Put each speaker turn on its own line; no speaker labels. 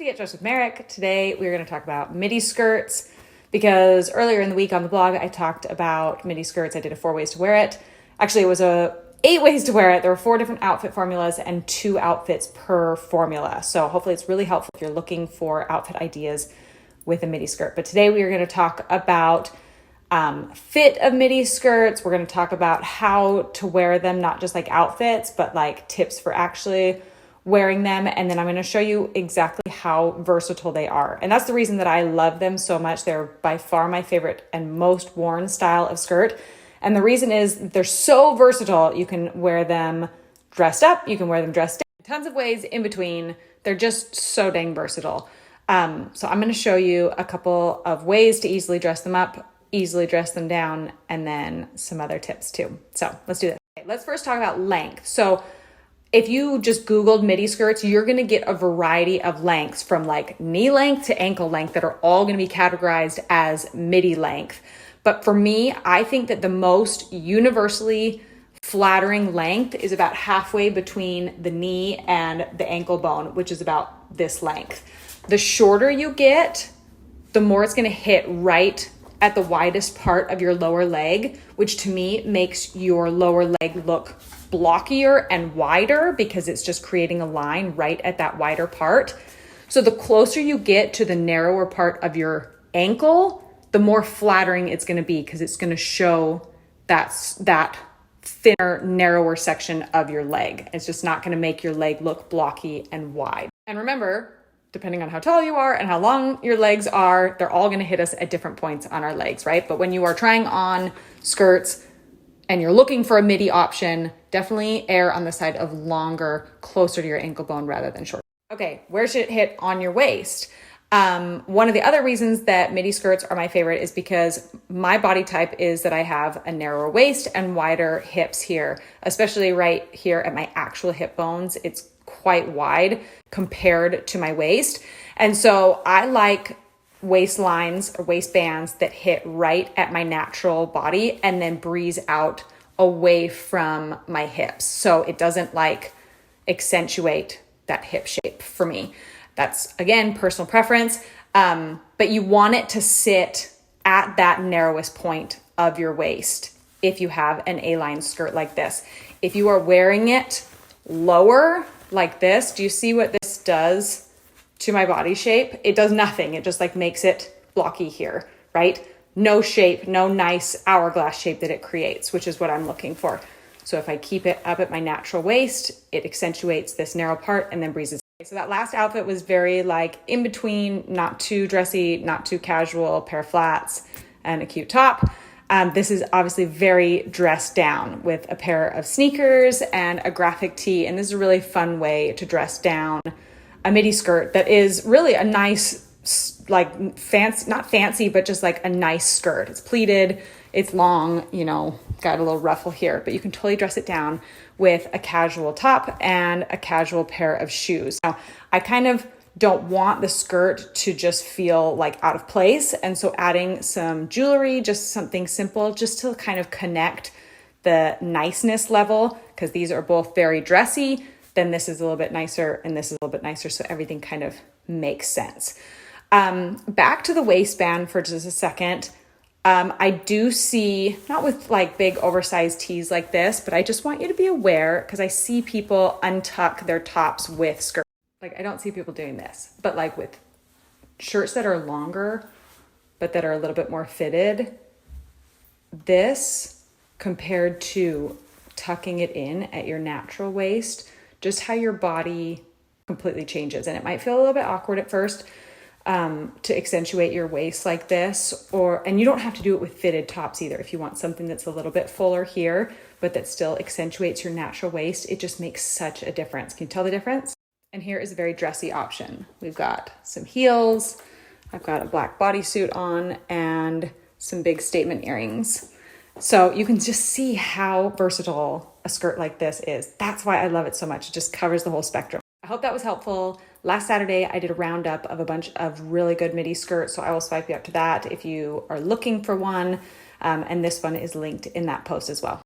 to Get Dressed with Merrick. Today we're going to talk about midi skirts because earlier in the week on the blog I talked about midi skirts. I did a 4 ways to wear it. Actually, it was 8 ways to wear it. There were 4 different outfit formulas and 2 outfits per formula. So hopefully it's really helpful if you're looking for outfit ideas with a midi skirt. But today we are going to talk about fit of midi skirts. We're going to talk about how to wear them, not just like outfits, but like tips for actually wearing them. And then I'm going to show you exactly how versatile they are. And that's the reason that I love them so much. They're by far my favorite and most worn style of skirt. And the reason is they're so versatile. You can wear them dressed up. You can wear them dressed down. Tons of ways in between. They're just so dang versatile. So I'm going to show you a couple of ways to easily dress them up, easily dress them down, and then some other tips too. So let's do this. Okay, let's first talk about length. So if you just Googled midi skirts, you're going to get a variety of lengths from like knee length to ankle length that are all going to be categorized as midi length. But for me, I think that the most universally flattering length is about halfway between the knee and the ankle bone, which is about this length. The shorter you get, the more it's going to hit right at the widest part of your lower leg, which to me makes your lower leg look blockier and wider because it's just creating a line right at that wider part. So the closer you get to the narrower part of your ankle, the more flattering it's going to be because it's going to show that thinner, narrower section of your leg. It's just not going to make your leg look blocky and wide. And remember, depending on how tall you are and how long your legs are, they're all going to hit us at different points on our legs, right? But when you are trying on skirts and you're looking for a midi option, definitely err on the side of longer, closer to your ankle bone rather than short. Okay, where should it hit on your waist? One of the other reasons that midi skirts are my favorite is because my body type is that I have a narrower waist and wider hips here, especially right here at my actual hip bones. It's quite wide compared to my waist. And so I like waistlines or waistbands that hit right at my natural body and then breeze out away from my hips. So it doesn't like accentuate that hip shape for me. That's again, personal preference. But you want it to sit at that narrowest point of your waist if you have an A-line skirt like this. If you are wearing it lower like this, do you see what this does to my body shape? It does nothing. It just like makes it blocky here, right? No shape, no nice hourglass shape that it creates, which is what I'm looking for. So if I keep it up at my natural waist, it accentuates this narrow part and then breezes. So that last outfit was very like in between, not too dressy, not too casual, pair of flats and a cute top. This is obviously very dressed down with a pair of sneakers and a graphic tee. And this is a really fun way to dress down a midi skirt that is really a nice, like fancy, not fancy, but just like a nice skirt. It's pleated, it's long, you know, got a little ruffle here, but you can totally dress it down with a casual top and a casual pair of shoes. Now, I kind of don't want the skirt to just feel like out of place. And so adding some jewelry, just something simple, just to kind of connect the niceness level, because these are both very dressy, then this is a little bit nicer and this is a little bit nicer. So everything kind of makes sense. Back to the waistband for just a second. I do see, not with like big oversized tees like this, but I just want you to be aware because I see people untuck their tops with skirts. Like I don't see people doing this, but like with shirts that are longer, but that are a little bit more fitted, this compared to tucking it in at your natural waist, just how your body completely changes. And it might feel a little bit awkward at first to accentuate your waist like this, and you don't have to do it with fitted tops either. If you want something that's a little bit fuller here, but that still accentuates your natural waist, it just makes such a difference. Can you tell the difference? And here is a very dressy option. We've got some heels, I've got a black bodysuit on, and some big statement earrings. So you can just see how versatile a skirt like this is. That's why I love it so much. It just covers the whole spectrum. I hope that was helpful. Last Saturday, I did a roundup of a bunch of really good midi skirts, so I will swipe you up to that if you are looking for one. And this one is linked in that post as well.